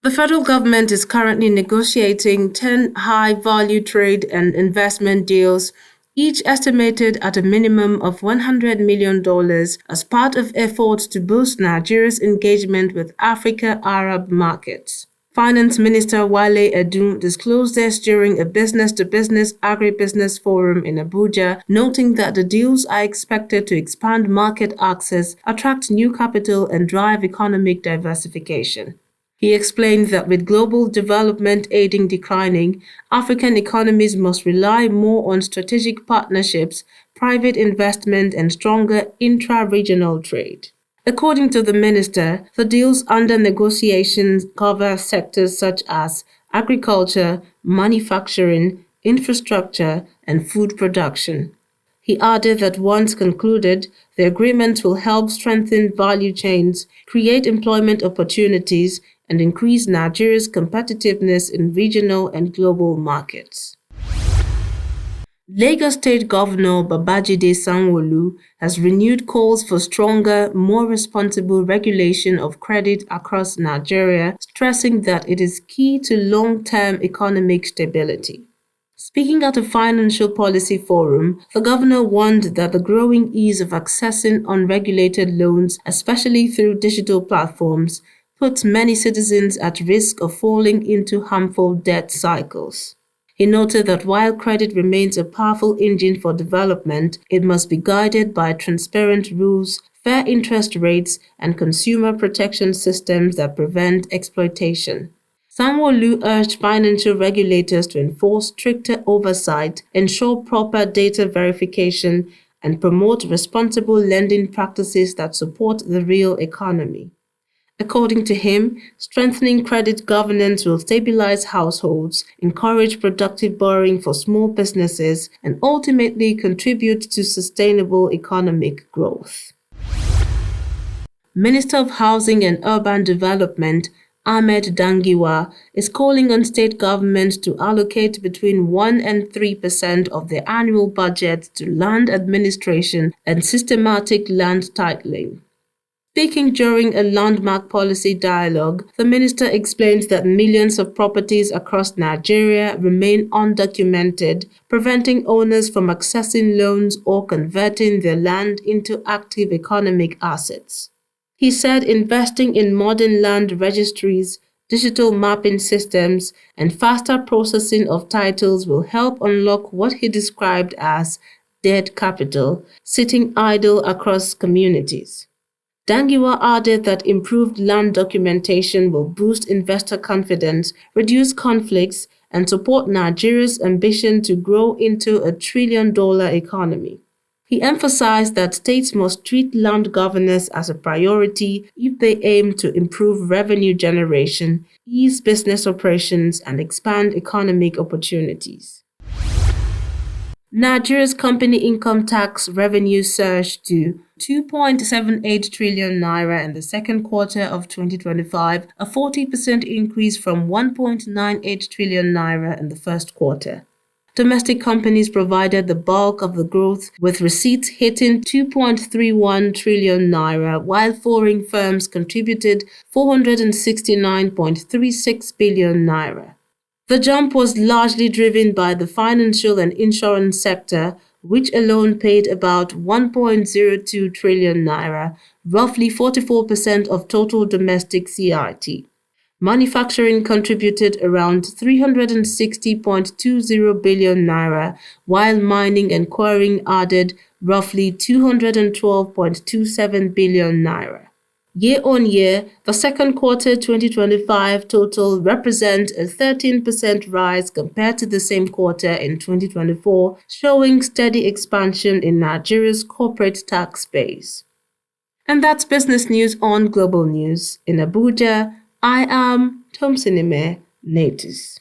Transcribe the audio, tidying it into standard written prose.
The federal government is currently negotiating 10 high-value trade and investment deals, each estimated at a minimum of $100 million as part of efforts to boost Nigeria's engagement with Africa-Arab markets. Finance Minister Wale Edun disclosed this during a business-to-business agribusiness forum in Abuja, noting that the deals are expected to expand market access, attract new capital, and drive economic diversification. He explained that with global development aiding declining, African economies must rely more on strategic partnerships, private investment, and stronger intra-regional trade. According to the minister, the deals under negotiations cover sectors such as agriculture, manufacturing, infrastructure, and food production. He added that once concluded, the agreement will help strengthen value chains, create employment opportunities, and increase Nigeria's competitiveness in regional and global markets. Lagos State Governor Babajide Sanwo-Olu has renewed calls for stronger, more responsible regulation of credit across Nigeria, stressing that it is key to long-term economic stability. Speaking at a financial policy forum, the governor warned that the growing ease of accessing unregulated loans, especially through digital platforms, puts many citizens at risk of falling into harmful debt cycles. He noted that while credit remains a powerful engine for development, it must be guided by transparent rules, fair interest rates, and consumer protection systems that prevent exploitation. Sanwo-Olu urged financial regulators to enforce stricter oversight, ensure proper data verification, and promote responsible lending practices that support the real economy. According to him, strengthening credit governance will stabilize households, encourage productive borrowing for small businesses, and ultimately contribute to sustainable economic growth. Minister of Housing and Urban Development, Ahmed Dangiwa, is calling on state governments to allocate between 1% and 3% of their annual budget to land administration and systematic land titling. Speaking during a landmark policy dialogue, the minister explained that millions of properties across Nigeria remain undocumented, preventing owners from accessing loans or converting their land into active economic assets. He said investing in modern land registries, digital mapping systems, and faster processing of titles will help unlock what he described as dead capital sitting idle across communities. Dangiwa added that improved land documentation will boost investor confidence, reduce conflicts, and support Nigeria's ambition to grow into a trillion-dollar economy. He emphasized that states must treat land governance as a priority if they aim to improve revenue generation, ease business operations, and expand economic opportunities. Nigeria's company income tax revenue surged to 2.78 trillion naira in the second quarter of 2025, a 40% increase from 1.98 trillion naira in the first quarter. Domestic companies provided the bulk of the growth, with receipts hitting 2.31 trillion naira, while foreign firms contributed 469.36 billion naira. The jump was largely driven by the financial and insurance sector, which alone paid about 1.02 trillion naira, roughly 44% of total domestic CRT. Manufacturing contributed around 360.20 billion naira, while mining and quarrying added roughly 212.27 billion naira. Year-on-year, the second quarter 2025 total represents a 13% rise compared to the same quarter in 2024, showing steady expansion in Nigeria's corporate tax base. And that's business news on Global News. In Abuja, I am Tomsinime Natus.